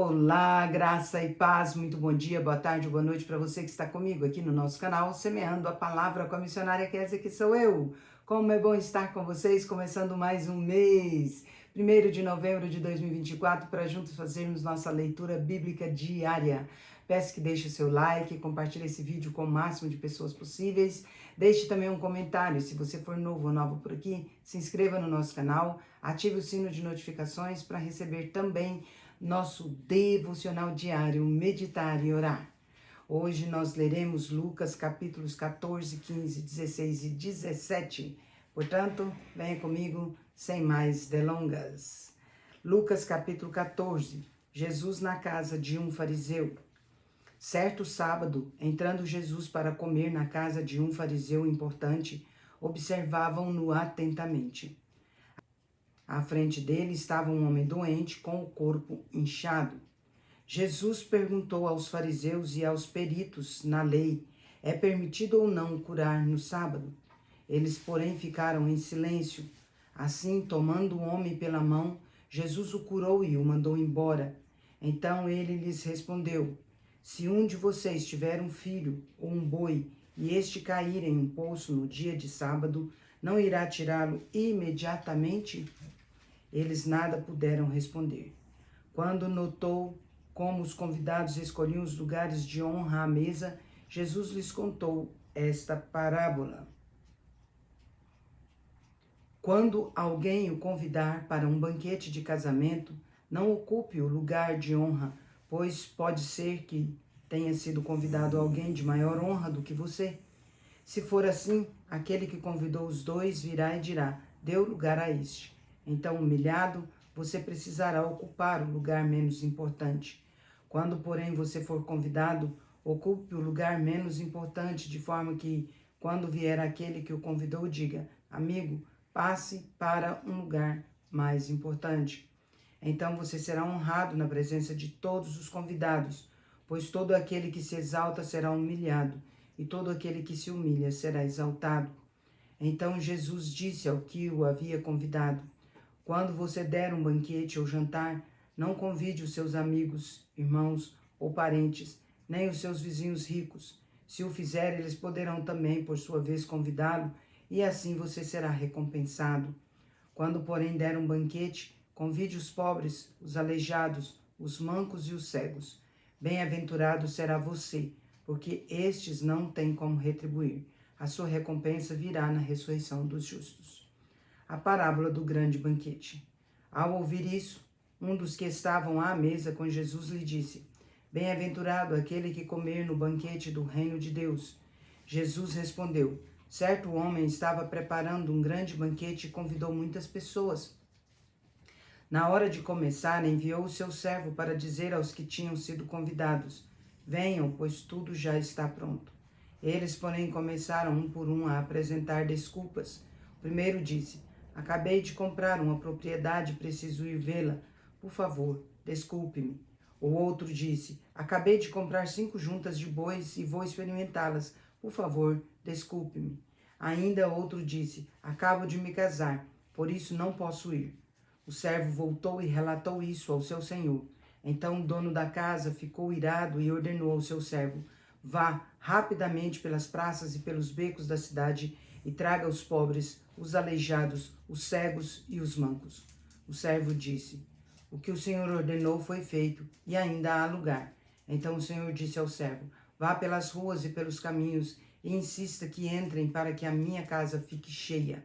Olá, graça e paz, muito bom dia, boa tarde, boa noite para você que está comigo aqui no nosso canal, Semeando a Palavra com a missionária Kézia, que sou eu. Como é bom estar com vocês, começando mais um mês, 1º de novembro de 2024, para juntos fazermos nossa leitura bíblica diária. Peço que deixe o seu like, compartilhe esse vídeo com o máximo de pessoas possíveis. Deixe também um comentário, se você for novo ou nova por aqui, se inscreva no nosso canal, ative o sino de notificações para receber também nosso devocional diário, meditar e orar. Hoje nós leremos Lucas capítulos 14, 15, 16 e 17. Portanto, venha comigo sem mais delongas. Lucas capítulo 14, Jesus na casa de um fariseu. Certo sábado, entrando Jesus para comer na casa de um fariseu importante, observavam-no atentamente. À frente dele estava um homem doente com o corpo inchado. Jesus perguntou aos fariseus e aos peritos na lei: é permitido ou não curar no sábado? Eles, porém, ficaram em silêncio. Assim, tomando o homem pela mão, Jesus o curou e o mandou embora. Então ele lhes respondeu: se um de vocês tiver um filho ou um boi e este cair em um poço no dia de sábado, não irá tirá-lo imediatamente? Eles nada puderam responder. Quando notou como os convidados escolhiam os lugares de honra à mesa, Jesus lhes contou esta parábola. Quando alguém o convidar para um banquete de casamento, não ocupe o lugar de honra, pois pode ser que tenha sido convidado alguém de maior honra do que você. Se for assim, aquele que convidou os dois virá e dirá: dê o lugar a este. Então, humilhado, você precisará ocupar o lugar menos importante. Quando, porém, você for convidado, ocupe o lugar menos importante, de forma que, quando vier aquele que o convidou, diga: amigo, passe para um lugar mais importante. Então você será honrado na presença de todos os convidados, pois todo aquele que se exalta será humilhado, e todo aquele que se humilha será exaltado. Então Jesus disse ao que o havia convidado: quando você der um banquete ou jantar, não convide os seus amigos, irmãos ou parentes, nem os seus vizinhos ricos. Se o fizer, eles poderão também, por sua vez, convidá-lo, e assim você será recompensado. Quando, porém, der um banquete, convide os pobres, os aleijados, os mancos e os cegos. Bem-aventurado será você, porque estes não têm como retribuir. A sua recompensa virá na ressurreição dos justos. A parábola do grande banquete. Ao ouvir isso, um dos que estavam à mesa com Jesus lhe disse: bem-aventurado aquele que comer no banquete do reino de Deus. Jesus respondeu: certo homem estava preparando um grande banquete e convidou muitas pessoas. Na hora de começar, enviou o seu servo para dizer aos que tinham sido convidados: venham, pois tudo já está pronto. Eles, porém, começaram um por um a apresentar desculpas. O primeiro disse: acabei de comprar uma propriedade e preciso ir vê-la. Por favor, desculpe-me. O outro disse: acabei de comprar 5 juntas de bois e vou experimentá-las. Por favor, desculpe-me. Ainda outro disse: acabo de me casar, por isso não posso ir. O servo voltou e relatou isso ao seu senhor. Então o dono da casa ficou irado e ordenou ao seu servo: vá rapidamente pelas praças e pelos becos da cidade e traga os pobres, os aleijados, os cegos e os mancos. O servo disse: o que o Senhor ordenou foi feito, e ainda há lugar. Então o Senhor disse ao servo: vá pelas ruas e pelos caminhos e insista que entrem para que a minha casa fique cheia.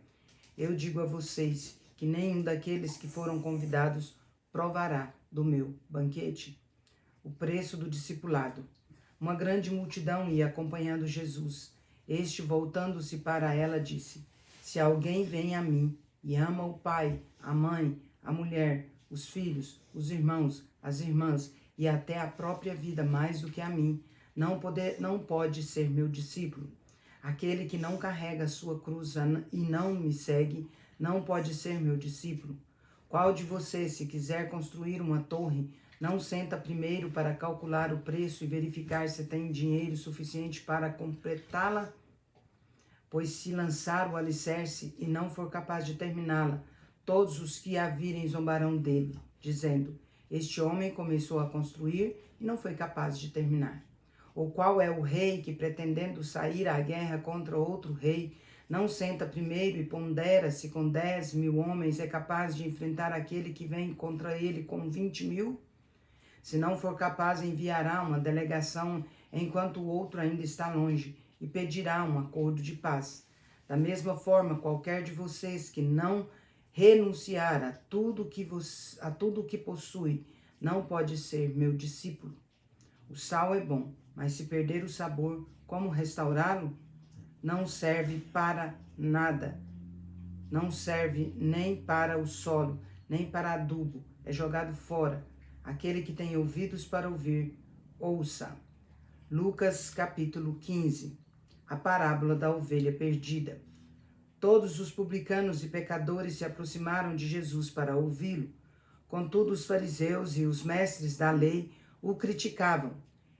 Eu digo a vocês que nenhum daqueles que foram convidados provará do meu banquete. O preço do discipulado. Uma grande multidão ia acompanhando Jesus. Este, voltando-se para ela, disse: se alguém vem a mim e ama o pai, a mãe, a mulher, os filhos, os irmãos, as irmãs e até a própria vida mais do que a mim, não pode ser meu discípulo. Aquele que não carrega a sua cruz e não me segue, não pode ser meu discípulo. Qual de vocês, se quiser construir uma torre, não senta primeiro para calcular o preço e verificar se tem dinheiro suficiente para completá-la? Pois se lançar o alicerce e não for capaz de terminá-la, todos os que a virem zombarão dele, dizendo: Este homem começou a construir e não foi capaz de terminar. Ou qual é o rei que, pretendendo sair à guerra contra outro rei, não senta primeiro e pondera se com 10.000 homens é capaz de enfrentar aquele que vem contra ele com 20.000? Se não for capaz, enviará uma delegação enquanto o outro ainda está longe e pedirá um acordo de paz. Da mesma forma, qualquer de vocês que não renunciar a tudo que possui não pode ser meu discípulo. O sal é bom, mas se perder o sabor, como restaurá-lo? Não serve para nada. Não serve nem para o solo, nem para adubo. É jogado fora. Aquele que tem ouvidos para ouvir, ouça. Lucas capítulo 15. A parábola da ovelha perdida. Todos os publicanos e pecadores se aproximaram de Jesus para ouvi-lo. Contudo, os fariseus e os mestres da lei o criticavam.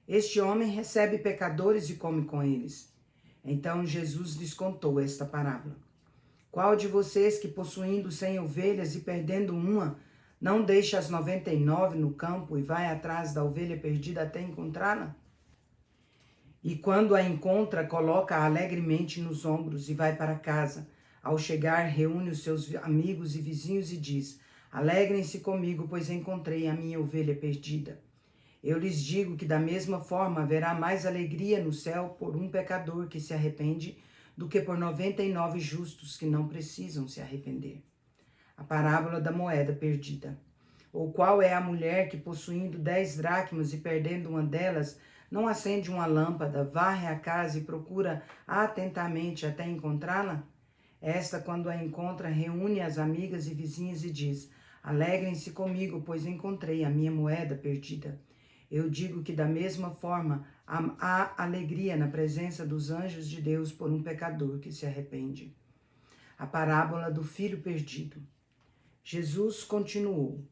Este homem recebe pecadores e come com eles. Então Jesus lhes contou esta parábola. Qual de vocês que, possuindo 100 ovelhas e perdendo uma, não deixa as 99 no campo e vai atrás da ovelha perdida até encontrá-la? E quando a encontra, coloca-a alegremente nos ombros e vai para casa. Ao chegar, reúne os seus amigos e vizinhos e diz: Alegrem-se comigo, pois encontrei a minha ovelha perdida. Eu lhes digo que da mesma forma haverá mais alegria no céu por um pecador que se arrepende do que por 99 justos que não precisam se arrepender. A parábola da moeda perdida. Ou qual é a mulher que, possuindo 10 dracmas e perdendo uma delas, não acende uma lâmpada, varre a casa e procura atentamente até encontrá-la? Esta, quando a encontra, reúne as amigas e vizinhas e diz: Alegrem-se comigo, pois encontrei a minha moeda perdida. Eu digo que da mesma forma há alegria na presença dos anjos de Deus por um pecador que se arrepende. A parábola do filho perdido. Jesus continuou.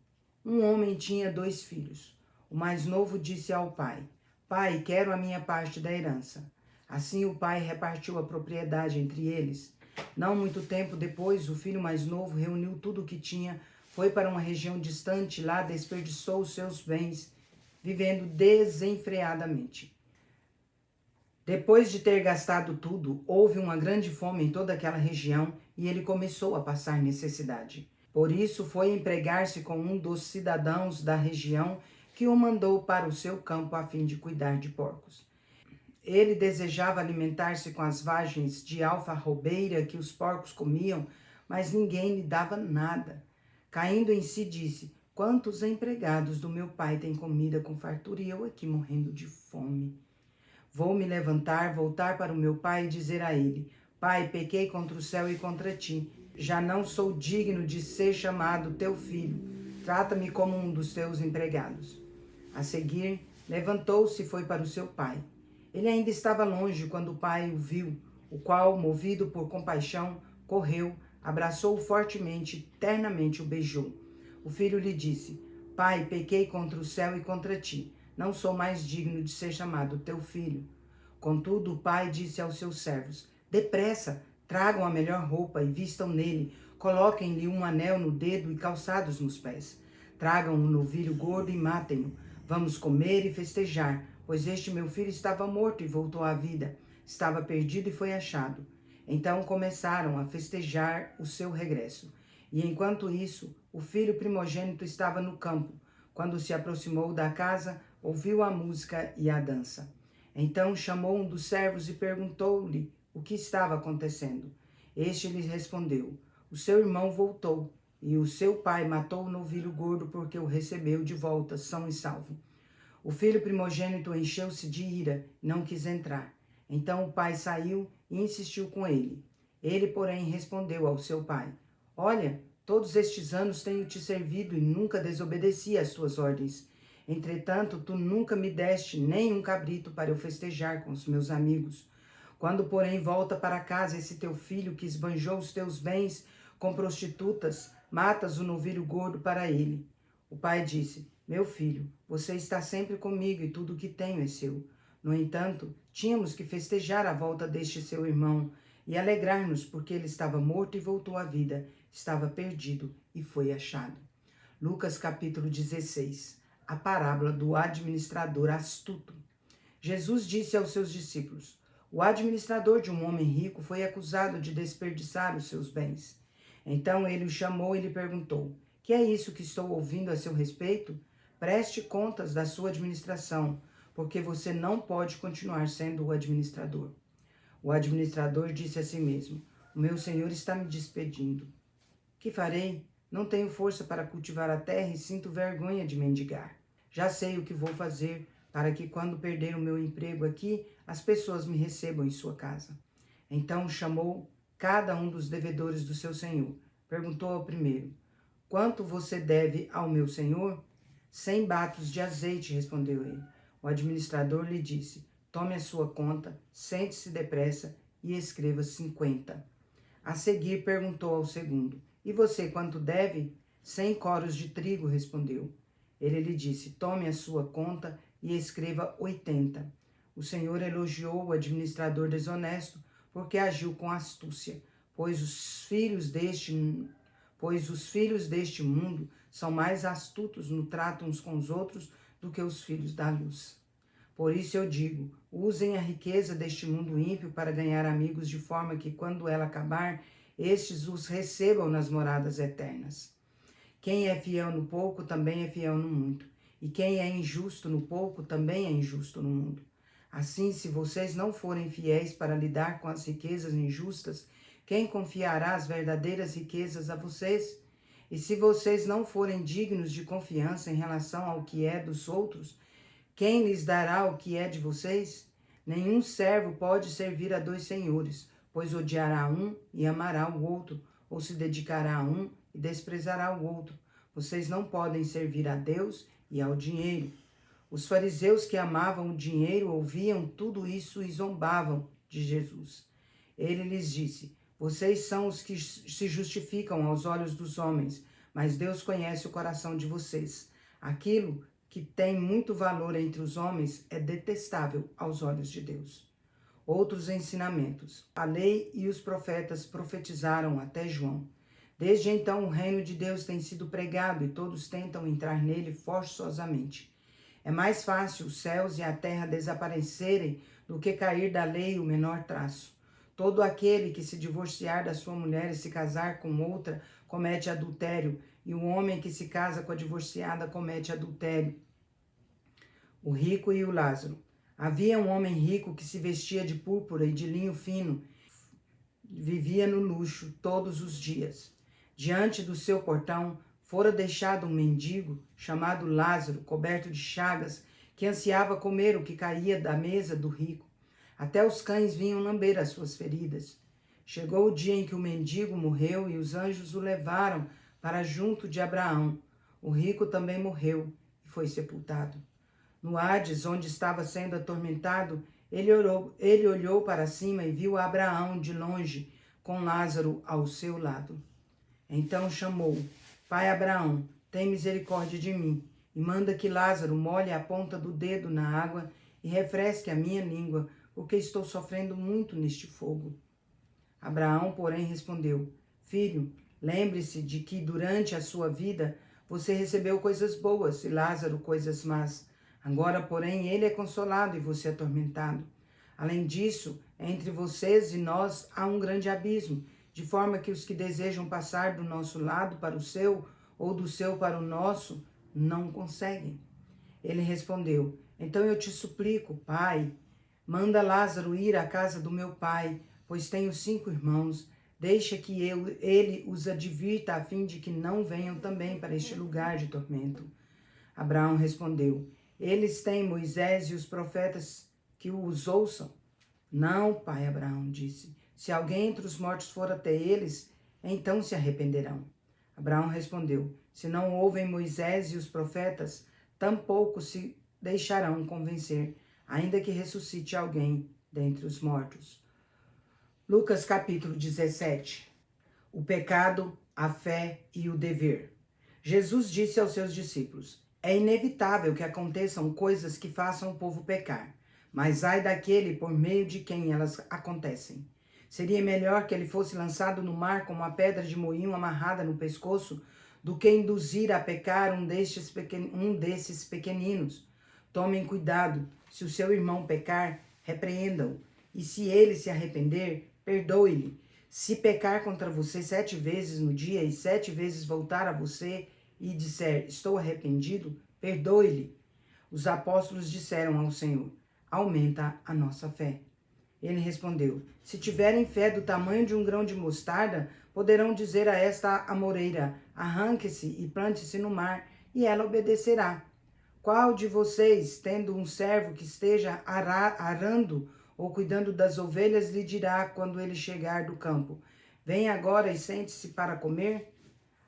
Um homem tinha 2 filhos. O mais novo disse ao pai: Pai, quero a minha parte da herança. Assim o pai repartiu a propriedade entre eles. Não muito tempo depois, o filho mais novo reuniu tudo o que tinha, foi para uma região distante, lá desperdiçou os seus bens, vivendo desenfreadamente. Depois de ter gastado tudo, houve uma grande fome em toda aquela região e ele começou a passar necessidade. Por isso foi empregar-se com um dos cidadãos da região que o mandou para o seu campo a fim de cuidar de porcos. Ele desejava alimentar-se com as vagens de alfarrobeira que os porcos comiam, mas ninguém lhe dava nada. Caindo em si, disse: Quantos empregados do meu pai têm comida com fartura e eu aqui morrendo de fome? Vou me levantar, voltar para o meu pai e dizer a ele: Pai, pequei contra o céu e contra ti. Já não sou digno de ser chamado teu filho. Trata-me como um dos teus empregados. A seguir, levantou-se e foi para o seu pai. Ele ainda estava longe quando o pai o viu, o qual, movido por compaixão, correu, abraçou-o fortemente e ternamente o beijou. O filho lhe disse: Pai, pequei contra o céu e contra ti. Não sou mais digno de ser chamado teu filho. Contudo, o pai disse aos seus servos: Depressa, tragam a melhor roupa e vistam nele. Coloquem-lhe um anel no dedo e calçados nos pés. Tragam um novilho gordo e matem-no. Vamos comer e festejar, pois este meu filho estava morto e voltou à vida. Estava perdido e foi achado. Então começaram a festejar o seu regresso. E enquanto isso, o filho primogênito estava no campo. Quando se aproximou da casa, ouviu a música e a dança. Então chamou um dos servos e perguntou-lhe o que estava acontecendo. Este lhe respondeu: O seu irmão voltou, e o seu pai matou o novilho gordo porque o recebeu de volta, são e salvo. O filho primogênito encheu-se de ira e não quis entrar. Então o pai saiu e insistiu com ele. Ele, porém, respondeu ao seu pai: Olha, todos estes anos tenho te servido e nunca desobedeci às tuas ordens. Entretanto, tu nunca me deste nem um cabrito para eu festejar com os meus amigos. Quando, porém, volta para casa esse teu filho que esbanjou os teus bens com prostitutas, matas o novilho gordo para ele. O pai disse: Meu filho, você está sempre comigo e tudo o que tenho é seu. No entanto, tínhamos que festejar a volta deste seu irmão e alegrar-nos porque ele estava morto e voltou à vida, estava perdido e foi achado. Lucas capítulo 16. A parábola do administrador astuto. Jesus disse aos seus discípulos: o administrador de um homem rico foi acusado de desperdiçar os seus bens. Então ele o chamou e lhe perguntou: que é isso que estou ouvindo a seu respeito? Preste contas da sua administração, porque você não pode continuar sendo o administrador. O administrador disse a si mesmo: o meu senhor está me despedindo. Que farei? Não tenho força para cultivar a terra e sinto vergonha de mendigar. Já sei o que vou fazer para que, quando perder o meu emprego aqui, as pessoas me recebam em sua casa. Então chamou cada um dos devedores do seu senhor. Perguntou ao primeiro: quanto você deve ao meu senhor? 100 batos de azeite, respondeu ele. O administrador lhe disse: tome a sua conta, sente-se depressa e escreva 50. A seguir perguntou ao segundo: e você quanto deve? 100 coros de trigo, respondeu. Ele lhe disse: tome a sua conta e escreva 80. O Senhor elogiou o administrador desonesto, porque agiu com astúcia, pois os filhos deste mundo são mais astutos no trato uns com os outros do que os filhos da luz. Por isso eu digo: usem a riqueza deste mundo ímpio para ganhar amigos, de forma que, quando ela acabar, estes os recebam nas moradas eternas. Quem é fiel no pouco também é fiel no muito, e quem é injusto no pouco também é injusto no mundo. Assim, se vocês não forem fiéis para lidar com as riquezas injustas, quem confiará as verdadeiras riquezas a vocês? E se vocês não forem dignos de confiança em relação ao que é dos outros, quem lhes dará o que é de vocês? Nenhum servo pode servir a 2 senhores, pois odiará um e amará o outro, ou se dedicará a um e desprezará o outro. Vocês não podem servir a Deus e ao dinheiro. Os fariseus, que amavam o dinheiro, ouviam tudo isso e zombavam de Jesus. Ele lhes disse: vocês são os que se justificam aos olhos dos homens, mas Deus conhece o coração de vocês. Aquilo que tem muito valor entre os homens é detestável aos olhos de Deus. Outros ensinamentos. A lei e os profetas profetizaram até João. Desde então o reino de Deus tem sido pregado e todos tentam entrar nele forçosamente. É mais fácil os céus e a terra desaparecerem do que cair da lei o menor traço. Todo aquele que se divorciar da sua mulher e se casar com outra comete adultério, e o homem que se casa com a divorciada comete adultério. O rico e o Lázaro. Havia um homem rico que se vestia de púrpura e de linho fino, vivia no luxo todos os dias. Diante do seu portão fora deixado um mendigo chamado Lázaro, coberto de chagas, que ansiava comer o que caía da mesa do rico. Até os cães vinham lamber as suas feridas. Chegou o dia em que o mendigo morreu e os anjos o levaram para junto de Abraão. O rico também morreu e foi sepultado. No Hades, onde estava sendo atormentado, ele olhou para cima e viu Abraão de longe, com Lázaro ao seu lado. Então chamou: Pai Abraão, tem misericórdia de mim, e manda que Lázaro molhe a ponta do dedo na água e refresque a minha língua, porque estou sofrendo muito neste fogo. Abraão, porém, respondeu: Filho, lembre-se de que durante a sua vida você recebeu coisas boas e Lázaro coisas más. Agora, porém, ele é consolado e você atormentado. Além disso, entre vocês e nós há um grande abismo, de forma que os que desejam passar do nosso lado para o seu, ou do seu para o nosso, não conseguem. Ele respondeu: Então eu te suplico, Pai, manda Lázaro ir à casa do meu pai, pois tenho 5 irmãos. Deixa que ele os advirta, a fim de que não venham também para este lugar de tormento. Abraão respondeu: Eles têm Moisés e os profetas que os ouçam. Não, pai, Abraão disse. Se alguém entre os mortos for até eles, então se arrependerão. Abraão respondeu: Se não ouvem Moisés e os profetas, tampouco se deixarão convencer, ainda que ressuscite alguém dentre os mortos. Lucas capítulo 17. O pecado, a fé e o dever. Jesus disse aos seus discípulos: É inevitável que aconteçam coisas que façam o povo pecar, mas ai daquele por meio de quem elas acontecem. Seria melhor que ele fosse lançado no mar com uma pedra de moinho amarrada no pescoço, do que induzir a pecar um desses pequeninos. Tomem cuidado, se o seu irmão pecar, repreenda-o, e se ele se arrepender, perdoe-lhe. Se pecar contra você 7 vezes no dia e 7 vezes voltar a você e disser, estou arrependido, perdoe-lhe. Os apóstolos disseram ao Senhor, aumenta a nossa fé. Ele respondeu, se tiverem fé do tamanho de um grão de mostarda, poderão dizer a esta amoreira, arranque-se e plante-se no mar, e ela obedecerá. Qual de vocês, tendo um servo que esteja arando ou cuidando das ovelhas, lhe dirá quando ele chegar do campo, venha agora e sente-se para comer?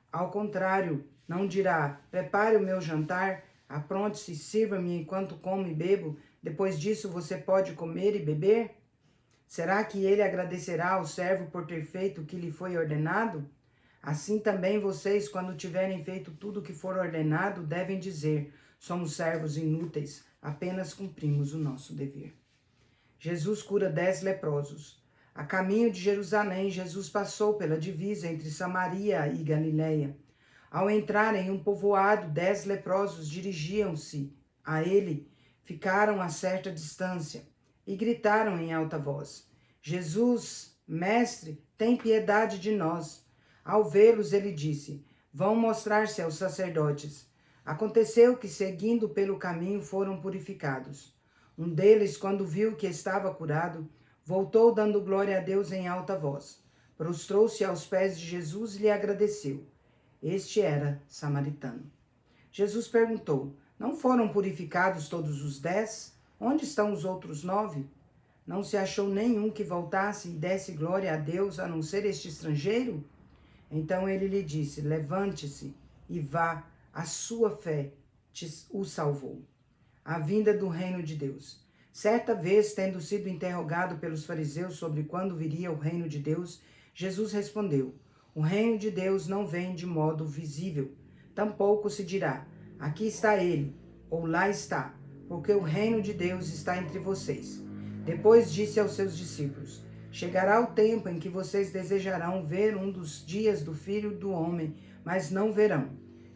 Ao contrário, não dirá, prepare o meu jantar, apronte-se e sirva-me enquanto como e bebo, depois disso você pode comer e beber? Será que ele agradecerá ao servo por ter feito o que lhe foi ordenado? Assim também vocês, quando tiverem feito tudo o que for ordenado, devem dizer, somos servos inúteis, apenas cumprimos o nosso dever. Jesus cura 10 leprosos. A caminho de Jerusalém, Jesus passou pela divisa entre Samaria e Galiléia. Ao entrar em um povoado, 10 leprosos dirigiam-se a ele, ficaram a certa distância e gritaram em alta voz, Jesus, mestre, tem piedade de nós. Ao vê-los, ele disse, vão mostrar-se aos sacerdotes. Aconteceu que, seguindo pelo caminho, foram purificados. Um deles, quando viu que estava curado, voltou dando glória a Deus em alta voz. Prostrou-se aos pés de Jesus e lhe agradeceu. Este era samaritano. Jesus perguntou, não foram purificados todos os 10? Onde estão os outros 9? Não se achou nenhum que voltasse e desse glória a Deus, a não ser este estrangeiro? Então ele lhe disse, levante-se e vá, a sua fé o salvou. A vinda do reino de Deus. Certa vez, tendo sido interrogado pelos fariseus sobre quando viria o reino de Deus, Jesus respondeu, o reino de Deus não vem de modo visível, tampouco se dirá, aqui está ele, ou lá está, porque o reino de Deus está entre vocês. Depois disse aos seus discípulos, chegará o tempo em que vocês desejarão ver um dos dias do Filho do Homem, mas não verão.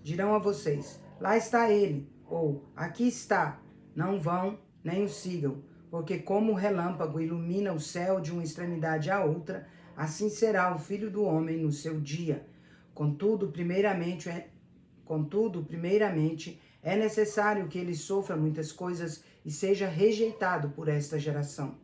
Dirão a vocês, lá está ele, ou aqui está. Não vão, nem o sigam, porque como o relâmpago ilumina o céu de uma extremidade à outra, assim será o Filho do Homem no seu dia. Contudo, primeiramente, é necessário que ele sofra muitas coisas e seja rejeitado por esta geração.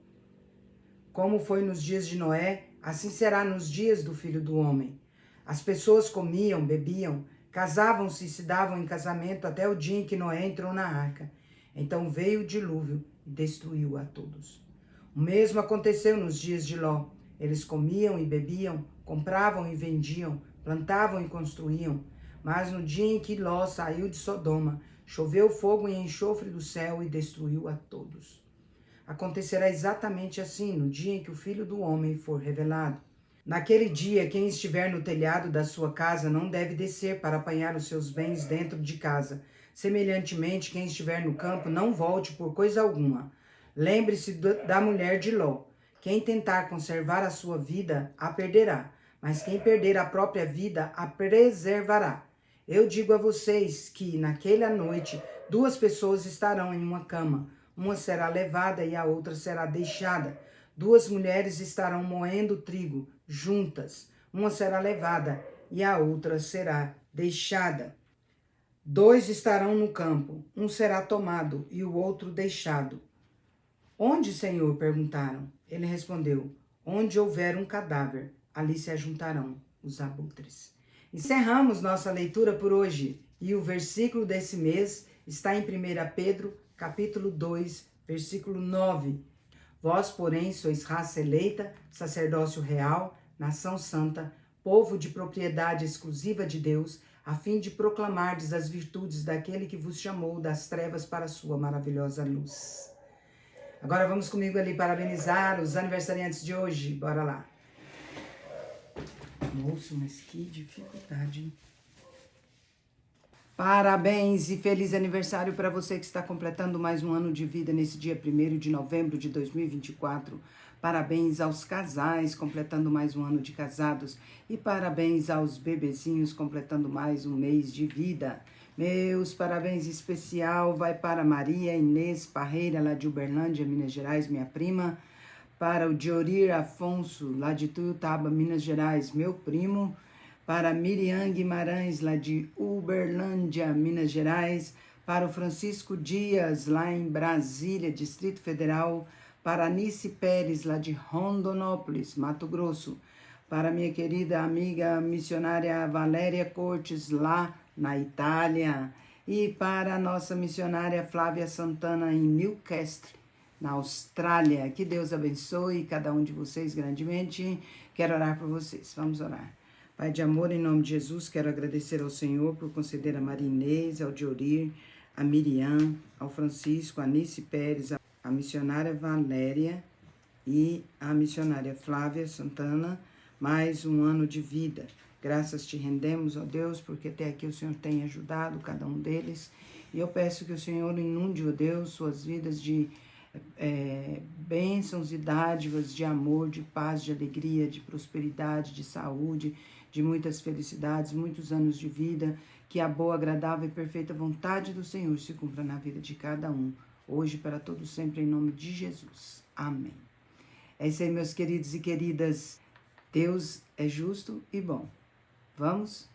Como foi nos dias de Noé, assim será nos dias do Filho do Homem. As pessoas comiam, bebiam, casavam-se e se davam em casamento até o dia em que Noé entrou na arca. Então veio o dilúvio e destruiu a todos. O mesmo aconteceu nos dias de Ló. Eles comiam e bebiam, compravam e vendiam, plantavam e construíam. Mas no dia em que Ló saiu de Sodoma, choveu fogo e enxofre do céu e destruiu a todos. Acontecerá exatamente assim no dia em que o Filho do Homem for revelado. Naquele dia, quem estiver no telhado da sua casa não deve descer para apanhar os seus bens dentro de casa. Semelhantemente, quem estiver no campo não volte por coisa alguma. Lembre-se da mulher de Ló. Quem tentar conservar a sua vida, a perderá. Mas quem perder a própria vida, a preservará. Eu digo a vocês que, naquela noite, 2 pessoas estarão em uma cama. Uma será levada e a outra será deixada. 2 mulheres estarão moendo trigo juntas. Uma será levada e a outra será deixada. 2 estarão no campo. Um será tomado e o outro deixado. Onde, Senhor? Perguntaram. Ele respondeu, onde houver um cadáver, ali se ajuntarão os abutres. Encerramos nossa leitura por hoje. E o versículo desse mês está em 1 Pedro, capítulo 2, versículo 9. Vós, porém, sois raça eleita, sacerdócio real, nação santa, povo de propriedade exclusiva de Deus, a fim de proclamardes as virtudes daquele que vos chamou das trevas para a sua maravilhosa luz. Agora vamos comigo ali parabenizar os aniversariantes de hoje. Bora lá. Nossa, mas que dificuldade, hein? Parabéns e feliz aniversário para você que está completando mais um ano de vida nesse dia 1º de novembro de 2024. Parabéns aos casais completando mais um ano de casados e parabéns aos bebezinhos completando mais um mês de vida. Meus parabéns especial vai para Maria Inês Parreira, lá de Uberlândia, Minas Gerais, minha prima. Para o Diorir Afonso, lá de Tuiutaba, Minas Gerais, meu primo. Para Miriam Guimarães, lá de Uberlândia, Minas Gerais. Para o Francisco Dias, lá em Brasília, Distrito Federal. Para Anice Pérez, lá de Rondonópolis, Mato Grosso. Para minha querida amiga missionária Valéria Cortes, lá na Itália. E para a nossa missionária Flávia Santana, em Newcastle, na Austrália. Que Deus abençoe cada um de vocês grandemente. Quero orar por vocês. Vamos orar. Pai de amor, em nome de Jesus, quero agradecer ao Senhor por conceder a Maria Inês, ao Diorir, a Miriam, ao Francisco, a Anice Pérez, a missionária Valéria e a missionária Flávia Santana, mais um ano de vida. Graças te rendemos, ó Deus, porque até aqui o Senhor tem ajudado cada um deles. E eu peço que o Senhor inunde, ó Deus, suas vidas de bênçãos e dádivas de amor, de paz, de alegria, de prosperidade, de saúde, de muitas felicidades, muitos anos de vida, que a boa, agradável e perfeita vontade do Senhor se cumpra na vida de cada um, hoje para todos sempre, em nome de Jesus. Amém. É isso aí, meus queridos e queridas. Deus é justo e bom. Vamos